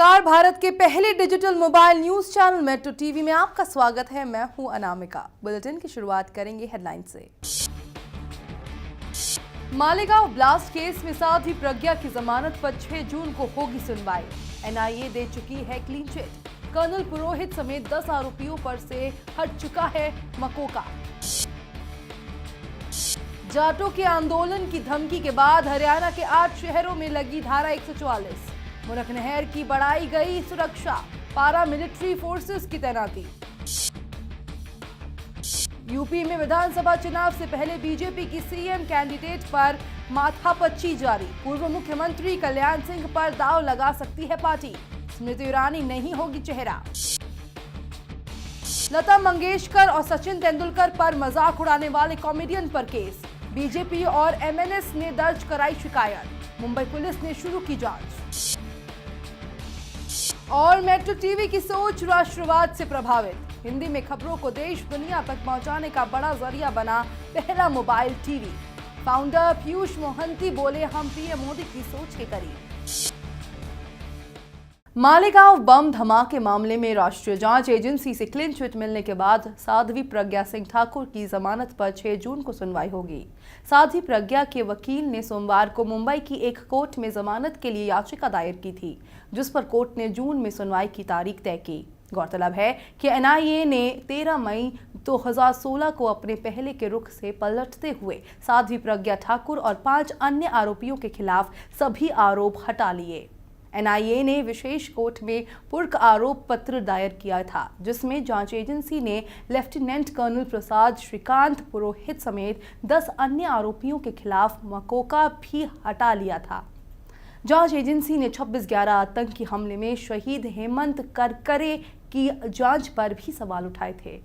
नमस्कार, भारत के पहले digital mobile news channel metro TV में आपका स्वागत है। मैं हूं अनामिका। बुलेटिन की शुरुआत करेंगे हेडलाइन से। मालेगांव ब्लास्ट केस में साध्वी प्रज्ञा की जमानत पर 6 जून को होगी सुनवाई। एनआईए दे चुकी है क्लीन चिट। कर्नल पुरोहित समेत 10 आरोपियों पर से हट चुका है मकोका। जाटों के आंदोलन की धमकी के बाद हरियाणा के 8 शहरों में लगी धारा 144। मुनक नहर की बढ़ाई गई सुरक्षा, पारा मिलिट्री फोर्सेस की तैनाती। यूपी में विधानसभा चुनाव से पहले बीजेपी की सीएम कैंडिडेट पर माथापच्ची जारी। पूर्व मुख्यमंत्री कल्याण सिंह पर दांव लगा सकती है पार्टी। स्मृति ईरानी नहीं होगी चेहरा। लता मंगेशकर और सचिन तेंदुलकर पर मजाक उड़ाने वाले कॉमेडियन पर केस। बीजेपी और एमएनएस ने दर्ज कराई शिकायत। मुंबई पुलिस ने शुरू की जांच। और मेट्रो टीवी की सोच राष्ट्रवाद से प्रभावित। हिंदी में खबरों को देश दुनिया तक पहुंचाने का बड़ा जरिया बना पहला mobile TV. Founder Piyush Mohanty बोले, हम पीएम मोदी की सोच के करीब। मालेगांव बम धमाके मामले में राष्ट्रीय जांच एजेंसी से क्लीन चिट मिलने के बाद साध्वी प्रज्ञा सिंह ठाकुर की जमानत पर 6 जून को सुनवाई होगी। साध्वी प्रज्ञा के वकील ने सोमवार को मुंबई की एक कोर्ट में जमानत के लिए याचिका दायर की थी, जिस पर कोर्ट ने जून में सुनवाई की तारीख तय की। गौरतलब है कि एनआईए ने 13 मई 2016 को अपने पहले के रुख से पलटते हुए साध्वी प्रज्ञा ठाकुर और 5 अन्य आरोपियों के खिलाफ सभी आरोप हटा लिए। एनआईए ने विशेष कोर्ट में पूर्व आरोप पत्र दायर किया था, जिसमें जांच एजेंसी ने लेफ्टिनेंट कर्नल प्रसाद श्रीकांत पुरोहित समेत 10 अन्य आरोपियों के खिलाफ मकोका भी हटा लिया था। जांच एजेंसी ने 26/11 आतंकी हमले में शहीद हेमंत करकरे की जांच पर भी सवाल उठाए थे।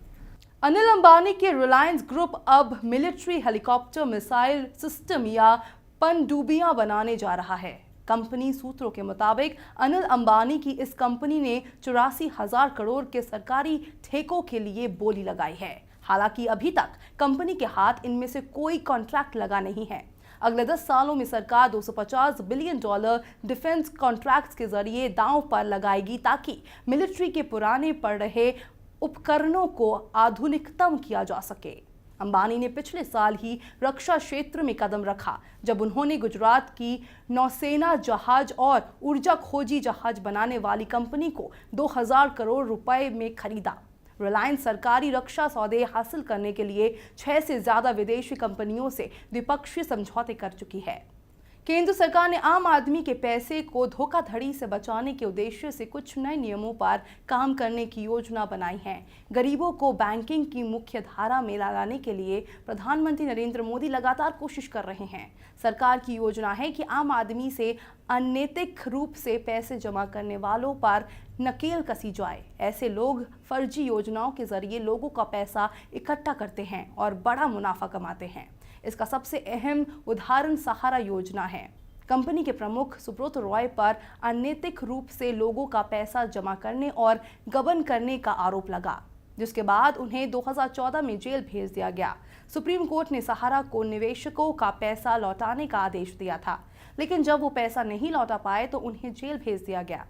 अनिल अंबानी के रिलायंस ग्रुप अब मिलिट्री हेलीकॉप्टर मिसाइल सिस्टम या पनडुब्बियां बनाने जा रहा है। कंपनी सूत्रों के मुताबिक अनिल अंबानी की इस कंपनी ने 84,000 करोड़ के सरकारी ठेकों के लिए बोली लगाई है। हालांकि अभी तक कंपनी के हाथ इनमें से कोई कॉन्ट्रैक्ट लगा नहीं है। अगले 10 सालों में सरकार $250 बिलियन डिफेंस कॉन्ट्रैक्ट्स के जरिए दांव पर लगाएगी, ताकि मिलिट्री के पुराने पड़ रहे उपकरणों को आधुनिकतम किया जा सके। अंबानी ने पिछले साल ही रक्षा क्षेत्र में कदम रखा, जब उन्होंने गुजरात की नौसेना जहाज और ऊर्जा खोजी जहाज बनाने वाली कंपनी को 2000 करोड़ रुपए में खरीदा। रिलायंस सरकारी रक्षा सौदे हासिल करने के लिए 6 से ज्यादा विदेशी कंपनियों से द्विपक्षीय समझौते कर चुकी है। केंद्र सरकार ने आम आदमी के पैसे को धोखाधड़ी से बचाने के उद्देश्य से कुछ नए नियमों पर काम करने की योजना बनाई है। गरीबों को बैंकिंग की मुख्य धारा में लाने के लिए प्रधानमंत्री नरेंद्र मोदी लगातार कोशिश कर रहे हैं। सरकार की योजना है कि आम आदमी से अनैतिक रूप से पैसे जमा करने वालों पर नकेल कसी जाए। ऐसे लोग फर्जी योजनाओं के जरिए लोगों का पैसा इकट्ठा करते हैं और बड़ा मुनाफा कमाते हैं। इसका सबसे अहम उदाहरण सहारा योजना है। कंपनी के प्रमुख सुब्रत रॉय पर अनैतिक रूप से लोगों का पैसा जमा करने और गबन करने का आरोप लगा, जिसके बाद उन्हें 2014 में जेल भेज दिया गया। सुप्रीम कोर्ट ने सहारा को निवेशकों का पैसा लौटाने का आदेश दिया था, लेकिन जब वो पैसा नहीं लौटा पाए तो उन्हें जेल भेज दिया गया।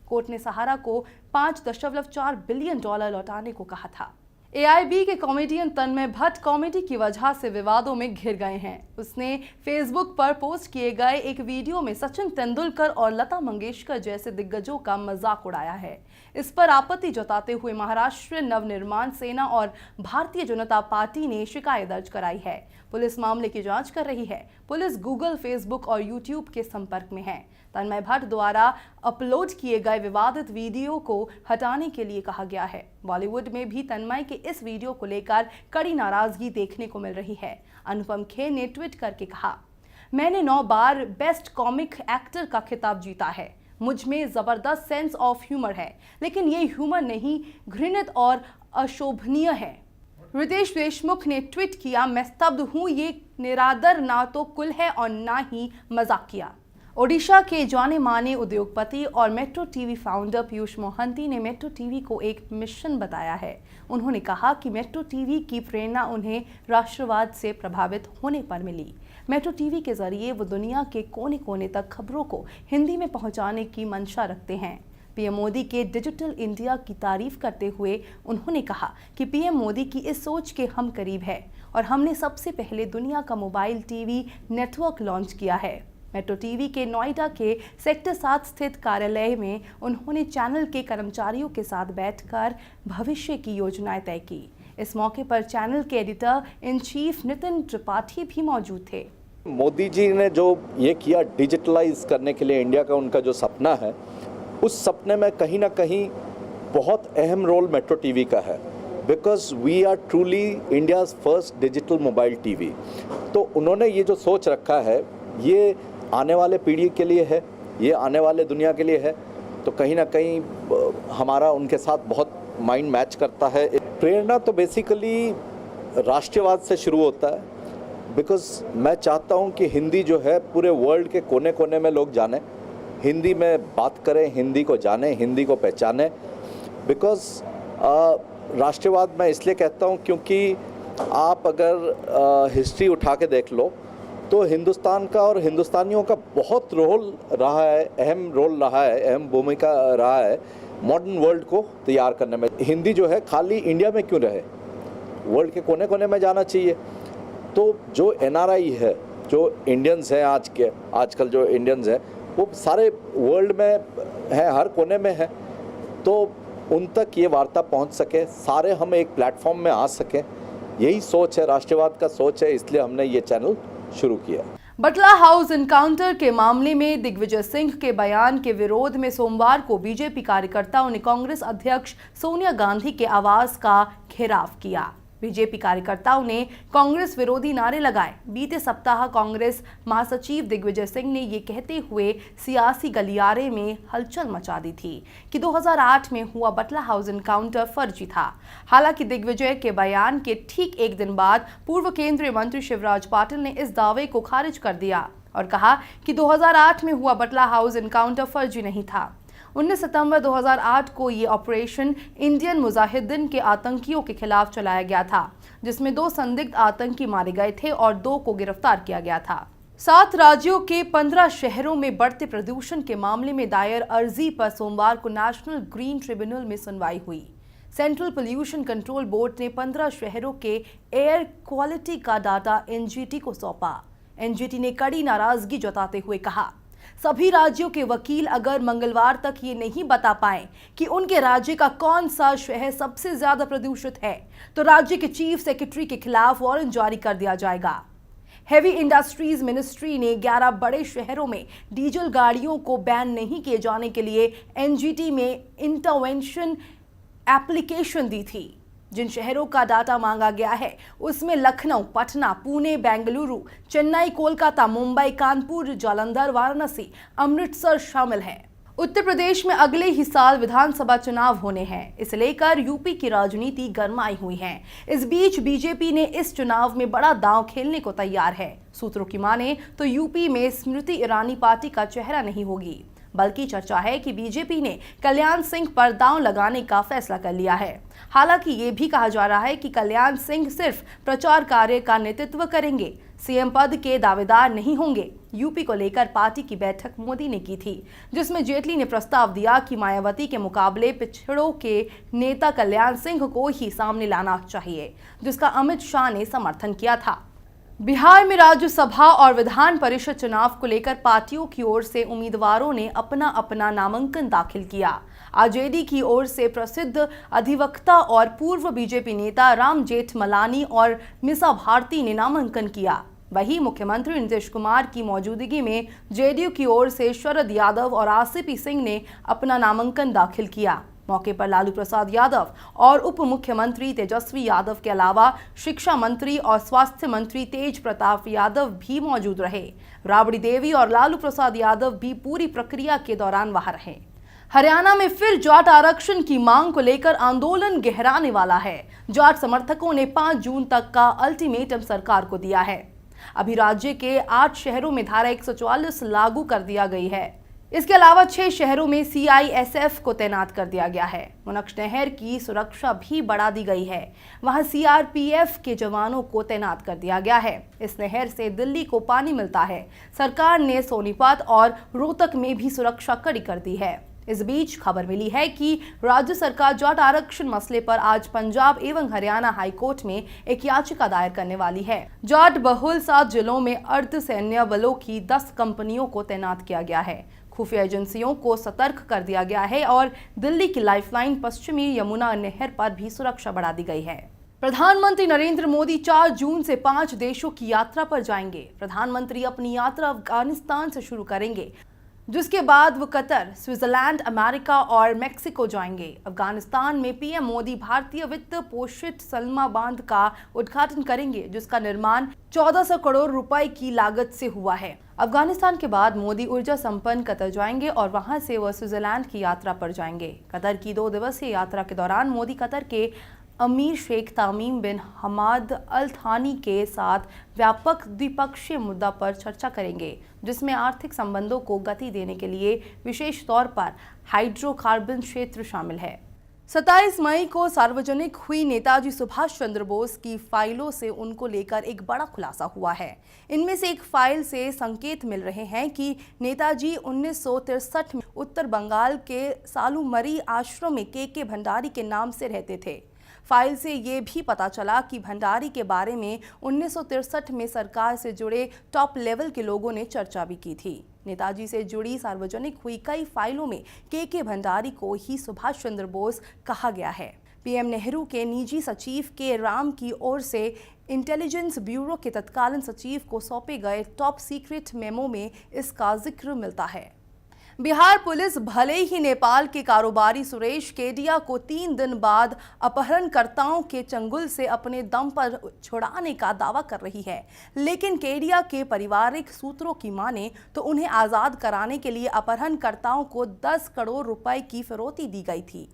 कोर्ट ने सहारा को $5.4 बिलियन लौटाने को कहा था। एआईबी के कॉमेडियन तन्मय भट्ट कॉमेडी की वजह से विवादों में घिर गए हैं। उसने फेसबुक पर पोस्ट किए गए एक वीडियो में सचिन तेंदुलकर और लता मंगेशकर जैसे दिग्गजों का मजाक उड़ाया है। इस पर आपत्ति जताते हुए महाराष्ट्र नवनिर्माण सेना और भारतीय जनता पार्टी ने शिकायत दर्ज कराई है। पुलिस मामले की जांच कर रही है। पुलिस गूगल, फेसबुक और यूट्यूब के संपर्क में है। तन्मय भट्ट द्वारा अपलोड किए गए विवादित वीडियो को हटाने के लिए कहा गया है। बॉलीवुड में भी तन्मय के इस वीडियो को लेकर कड़ी नाराजगी देखने को मिल रही है। अनुपम खेर ने ट्वीट करके कहा, मैंने 9 बार बेस्ट कॉमिक एक्टर का खिताब जीता है। मुझ में जबरदस्त सेंस ऑफ ह्यूमर है, लेकिन ये ह्यूमर नहीं, घृणित और अशोभनीय है। रितेश देशमुख ने ट्वीट किया, मैं स्तब्ध हूँ, ये निरादर ना तो कुल है और ना ही मजाकिया। ओडिशा के जाने माने उद्योगपति और metro TV founder Piyush Mohanty ने मेट्रो टीवी को एक मिशन बताया है। उन्होंने कहा कि मेट्रो टीवी की प्रेरणा उन्हें राष्ट्रवाद से प्रभावित होने पर मिली। मेट्रो टीवी के जरिए वो दुनिया के कोने कोने तक खबरों को हिंदी में पहुंचाने की मंशा रखते हैं। पीएम मोदी के डिजिटल इंडिया की तारीफ करते हुए उन्होंने कहा कि पीएम मोदी की इस सोच के हम करीब है और हमने सबसे पहले दुनिया का मोबाइल टीवी नेटवर्क लॉन्च किया है। मेट्रो टीवी के नोएडा के सेक्टर 7 स्थित कार्यालय में उन्होंने चैनल के कर्मचारियों के साथ बैठकर भविष्य की योजनाएं तय की। इस मौके पर चैनल के editor in chief Nitin Tripathi भी मौजूद थे। मोदी जी ने जो ये किया डिजिटलाइज करने के लिए इंडिया का उनका जो सपना है, उस सपने में कहीं ना कहीं बहुत अहम रोल मेट्रो टीवी का है, because we are truly India's first digital mobile TV. तो उन्होंने ये जो सोच रखा है, ये आने वाले पीढ़ी के लिए है, ये आने वाले दुनिया के लिए है। तो कहीं ना कहीं हमारा उनके साथ बहुत माइंड मैच करता है। प्रेरणा तो बेसिकली राष्ट्रवाद से शुरू होता है, बिकॉज मैं चाहता हूँ कि हिंदी जो है पूरे वर्ल्ड के कोने कोने में लोग जाने, हिंदी में बात करें, हिंदी को जाने, हिंदी को पहचाने। बिकॉज राष्ट्रवाद मैं इसलिए कहता हूँ क्योंकि आप अगर हिस्ट्री उठा के देख लो तो हिंदुस्तान का और हिंदुस्तानियों का बहुत रोल रहा है, अहम रोल रहा है, अहम भूमिका रहा है मॉडर्न वर्ल्ड को तैयार करने में। हिंदी जो है खाली इंडिया में क्यों रहे, वर्ल्ड के कोने कोने में जाना चाहिए। तो जो एनआरआई है, जो इंडियंस हैं आजकल जो इंडियंस हैं, वो सारे वर्ल्ड में हैं, हर कोने में हैं। तो उन तक ये वार्ता पहुंच सके, सारे हम एक प्लेटफॉर्म में आ सकें, यही सोच है, राष्ट्रवाद का सोच है, इसलिए हमने ये चैनल शुरू किया। बटला हाउस एनकाउंटर के मामले में दिग्विजय सिंह के बयान के विरोध में सोमवार को बीजेपी कार्यकर्ताओं ने कांग्रेस अध्यक्ष सोनिया गांधी के आवास का घेराव किया। बीजेपी कार्यकर्ताओं ने कांग्रेस विरोधी नारे लगाए। बीते सप्ताह कांग्रेस महासचिव दिग्विजय सिंह ने ये कहते हुए सियासी गलियारे में हलचल मचा दी थी कि 2008 में हुआ बटला हाउस एनकाउंटर फर्जी था। हालांकि दिग्विजय के बयान के ठीक एक दिन बाद पूर्व केंद्रीय मंत्री शिवराज पाटिल ने इस दावे को खारिज कर दिया और कहा कि 2008 में हुआ बटला हाउस एनकाउंटर फर्जी नहीं था। 19 सितंबर 2008 को ये ऑपरेशन इंडियन मुजाहिदीन के आतंकियों के खिलाफ चलाया गया था, जिसमें 2 संदिग्ध आतंकी मारे गए थे और 2 को गिरफ्तार किया गया था। 7 राज्यों के 15 शहरों में बढ़ते प्रदूषण के मामले में दायर अर्जी पर सोमवार को नेशनल ग्रीन ट्रिब्यूनल में सुनवाई हुई। सेंट्रल पोल्यूशन कंट्रोल बोर्ड ने 15 शहरों के एयर क्वालिटी का डाटा एनजीटी को सौंपा। एनजीटी ने कड़ी नाराजगी जताते हुए कहा, सभी राज्यों के वकील अगर मंगलवार तक ये नहीं बता पाए कि उनके राज्य का कौन सा शहर सबसे ज्यादा प्रदूषित है, तो राज्य के चीफ सेक्रेटरी के खिलाफ वारंट जारी कर दिया जाएगा। हेवी इंडस्ट्रीज मिनिस्ट्री ने 11 बड़े शहरों में डीजल गाड़ियों को बैन नहीं किए जाने के लिए एनजीटी में इंटरवेंशन एप्लीकेशन दी थी। जिन शहरों का डाटा मांगा गया है उसमें लखनऊ, पटना, पुणे, बेंगलुरु, चेन्नई, कोलकाता, मुंबई, कानपुर, जालंधर, वाराणसी, अमृतसर शामिल हैं। उत्तर प्रदेश में अगले ही साल विधानसभा चुनाव होने हैं। इसे लेकर यूपी की राजनीति गरमाई हुई है। इस बीच बीजेपी ने इस चुनाव में बड़ा दांव खेलने को तैयार है। सूत्रों की माने तो यूपी में स्मृति ईरानी पार्टी का चेहरा नहीं होगी, बल्कि चर्चा है कि बीजेपी ने कल्याण सिंह पर दांव लगाने का फैसला कर लिया है। हालांकि ये भी कहा जा रहा है कि कल्याण सिंह सिर्फ प्रचार कार्य का नेतृत्व करेंगे, सीएम पद के दावेदार नहीं होंगे। यूपी को लेकर पार्टी की बैठक मोदी ने की थी, जिसमें जेटली ने प्रस्ताव दिया कि मायावती के मुकाबले पिछड़ों के नेता कल्याण सिंह को ही सामने लाना चाहिए, जिसका अमित शाह ने समर्थन किया था। बिहार में राज्यसभा और विधान परिषद चुनाव को लेकर पार्टियों की ओर से उम्मीदवारों ने अपना अपना नामांकन दाखिल किया। आरजेडी की ओर से प्रसिद्ध अधिवक्ता और पूर्व बीजेपी नेता राम जेठमलानी और मिसा भारती ने नामांकन किया। वहीं मुख्यमंत्री नीतीश कुमार की मौजूदगी में जेडीयू की ओर से शरद यादव और आरसीपी सिंह ने अपना नामांकन दाखिल किया। मौके पर लालू प्रसाद यादव और उप मुख्यमंत्री तेजस्वी यादव के अलावा शिक्षा मंत्री और स्वास्थ्य मंत्री तेज प्रताप यादव भी मौजूद रहे। राबड़ी देवी और लालू प्रसाद यादव भी पूरी प्रक्रिया के दौरान वहां रहे। हरियाणा में फिर जाट आरक्षण की मांग को लेकर आंदोलन गहराने वाला है। जाट समर्थकों ने 5 जून तक का अल्टीमेटम सरकार को दिया है। अभी राज्य के 8 शहरों में धारा 144 लागू कर दिया गई है। इसके अलावा 6 शहरों में सीआईएसएफ को तैनात कर दिया गया है। मुनक्ष नहर की सुरक्षा भी बढ़ा दी गई है। वहां सीआरपीएफ के जवानों को तैनात कर दिया गया है। इस नहर से दिल्ली को पानी मिलता है। सरकार ने सोनीपत और रोहतक में भी सुरक्षा कड़ी कर दी है। इस बीच खबर मिली है कि राज्य सरकार जाट आरक्षण मसले पर आज पंजाब एवं हरियाणा हाईकोर्ट में एक याचिका दायर करने वाली है। जाट बहुल 7 जिलों में अर्धसैन्य बलों की 10 कंपनियों को तैनात किया गया है। खुफिया एजेंसियों को सतर्क कर दिया गया है और दिल्ली की लाइफलाइन पश्चिमी यमुना नहर पर भी सुरक्षा बढ़ा दी गई है। प्रधानमंत्री नरेंद्र मोदी 4 जून से 5 देशों की यात्रा पर जाएंगे। प्रधानमंत्री अपनी यात्रा अफगानिस्तान से शुरू करेंगे, जिसके बाद वो कतर, स्विट्जरलैंड, अमेरिका और मेक्सिको जाएंगे। अफगानिस्तान में पीएम मोदी भारतीय वित्त पोषित सलमा बांध का उद्घाटन करेंगे, जिसका निर्माण 1400 करोड़ रुपए की लागत से हुआ है। अफगानिस्तान के बाद मोदी ऊर्जा संपन्न कतर जाएंगे और वहां से वह स्विट्जरलैंड की यात्रा पर जाएंगे। कतर की 2 दिवसीय यात्रा के दौरान मोदी कतर के अमीर शेख तमीम बिन हमाद अल थानी के साथ व्यापक द्विपक्षीय मुद्दा पर चर्चा करेंगे, जिसमें आर्थिक संबंधों को गति देने के लिए विशेष तौर पर हाइड्रोकार्बन क्षेत्र शामिल है। 27 मई को सार्वजनिक हुई नेताजी सुभाष चंद्र बोस की फाइलों से उनको लेकर एक बड़ा खुलासा हुआ है। इनमें से एक फाइल से संकेत मिल रहे हैं कि नेताजी 1963 में उत्तर बंगाल के सालुमरी आश्रम में के भंडारी के नाम से रहते थे। फाइल से ये भी पता चला कि भंडारी के बारे में 1963 में सरकार से जुड़े टॉप लेवल के लोगों ने चर्चा भी की थी। नेताजी से जुड़ी सार्वजनिक हुई कई फाइलों में के भंडारी को ही सुभाष चंद्र बोस कहा गया है। पीएम नेहरू के निजी सचिव के राम की ओर से इंटेलिजेंस ब्यूरो के तत्कालीन सचिव को सौंपे गए टॉप सीक्रेट मेमो में इसका जिक्र मिलता है। बिहार पुलिस भले ही नेपाल के कारोबारी सुरेश केडिया को 3 दिन बाद अपहरणकर्ताओं के चंगुल से अपने दम पर छुड़ाने का दावा कर रही है, लेकिन केडिया के पारिवारिक सूत्रों की माने तो उन्हें आज़ाद कराने के लिए अपहरणकर्ताओं को 10 करोड़ रुपए की फिरौती दी गई थी।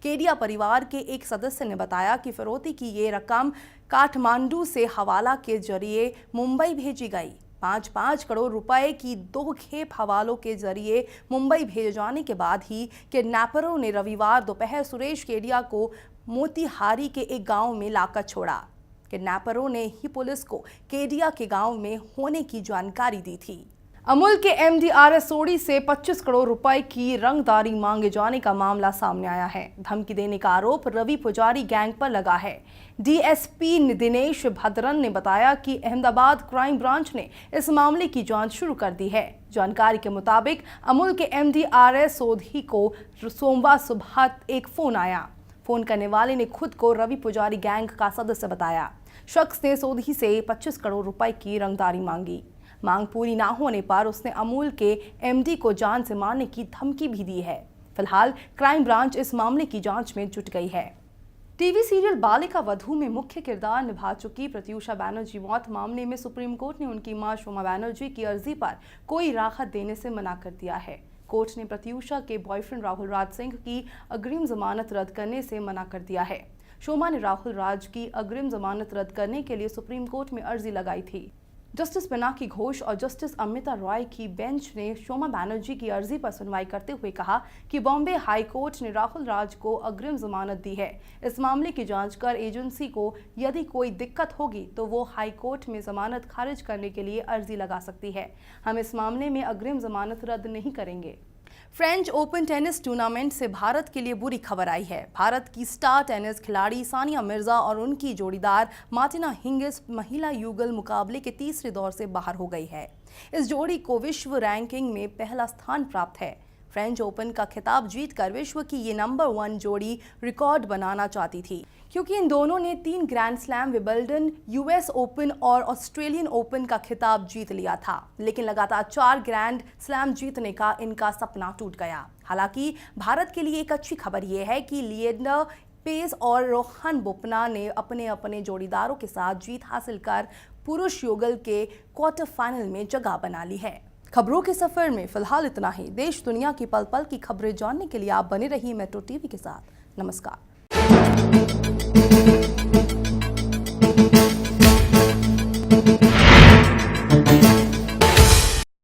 केडिया परिवार के एक सदस्य ने बताया कि फिरौती की ये रकम काठमांडू से हवाला के जरिए मुंबई भेजी गई। 5-5 करोड़ रुपए की 2 खेप हवालों के जरिए मुंबई भेजे जाने के बाद ही किडनैपरों ने रविवार दोपहर सुरेश केडिया को मोतिहारी के एक गांव में लाकर छोड़ा। किडनैपरों ने ही पुलिस को केडिया के गांव में होने की जानकारी दी थी। अमूल के एमडी आरएस सोडी से 25 करोड़ रुपए की रंगदारी मांगे जाने का मामला सामने आया है। धमकी देने का आरोप रवि पुजारी गैंग पर लगा है। डीएसपी दिनेश भद्रन ने बताया कि अहमदाबाद क्राइम ब्रांच ने इस मामले की जांच शुरू कर दी है। जानकारी के मुताबिक अमूल के एमडी आरएस सोधी को सोमवार सुबह एक फोन आया। फोन करने वाले ने खुद को रवि पुजारी गैंग का सदस्य बताया। शख्स ने सोधी से 25 करोड़ रुपए की रंगदारी मांगी। मांग पूरी ना होने पर उसने अमूल के एमडी को जान से मारने की धमकी भी दी है। फिलहाल क्राइम ब्रांच इस मामले की जांच में जुट गई है। टीवी सीरियल बालिका वधू में मुख्य किरदार निभा चुकी प्रत्यूषा बैनर्जी मौत मामले में सुप्रीम कोर्ट ने उनकी मां शोमा बैनर्जी की अर्जी पर कोई राहत देने से मना कर दिया है। कोर्ट ने प्रत्यूषा के बॉयफ्रेंड राहुल राज सिंह की अग्रिम जमानत रद्द करने से मना कर दिया है। शोमा ने राहुल राज की अग्रिम जमानत रद्द करने के लिए सुप्रीम कोर्ट में अर्जी लगाई थी। जस्टिस पिनाकी घोष और जस्टिस अमिता रॉय की बेंच ने शोमा बैनर्जी की अर्जी पर सुनवाई करते हुए कहा कि बॉम्बे हाई कोर्ट ने राहुल राज को अग्रिम जमानत दी है। इस मामले की जांच कर एजेंसी को यदि कोई दिक्कत होगी तो वो हाई कोर्ट में जमानत खारिज करने के लिए अर्जी लगा सकती है। हम इस मामले में अग्रिम जमानत रद्द नहीं करेंगे। फ्रेंच ओपन टेनिस टूर्नामेंट से भारत के लिए बुरी खबर आई है। भारत की स्टार टेनिस खिलाड़ी सानिया मिर्जा और उनकी जोड़ीदार मार्टिना हिंगिस महिला युगल मुकाबले के तीसरे दौर से बाहर हो गई है। इस जोड़ी को विश्व रैंकिंग में पहला स्थान प्राप्त है। फ्रेंच ओपन का खिताब जीतकर विश्व की ये नंबर 1 जोड़ी रिकॉर्ड बनाना चाहती थी, क्योंकि इन दोनों ने 3 grand slam, Wimbledon, US open और ऑस्ट्रेलियन ओपन का खिताब जीत लिया था। लेकिन लगातार 4 ग्रैंड स्लैम जीतने का इनका सपना टूट गया। हालांकि भारत के लिए एक अच्छी खबर यह है कि लिएंडर पेस और रोहन बोपन्ना ने अपने अपने जोड़ीदारों के साथ जीत हासिल कर पुरुष युगल के क्वार्टर फाइनल में जगह बना ली है। खबरों के सफर में फिलहाल इतना ही। देश दुनिया की पल पल की खबरें जानने के लिए आप बने रहिए मेट्रो टीवी के साथ। नमस्कार।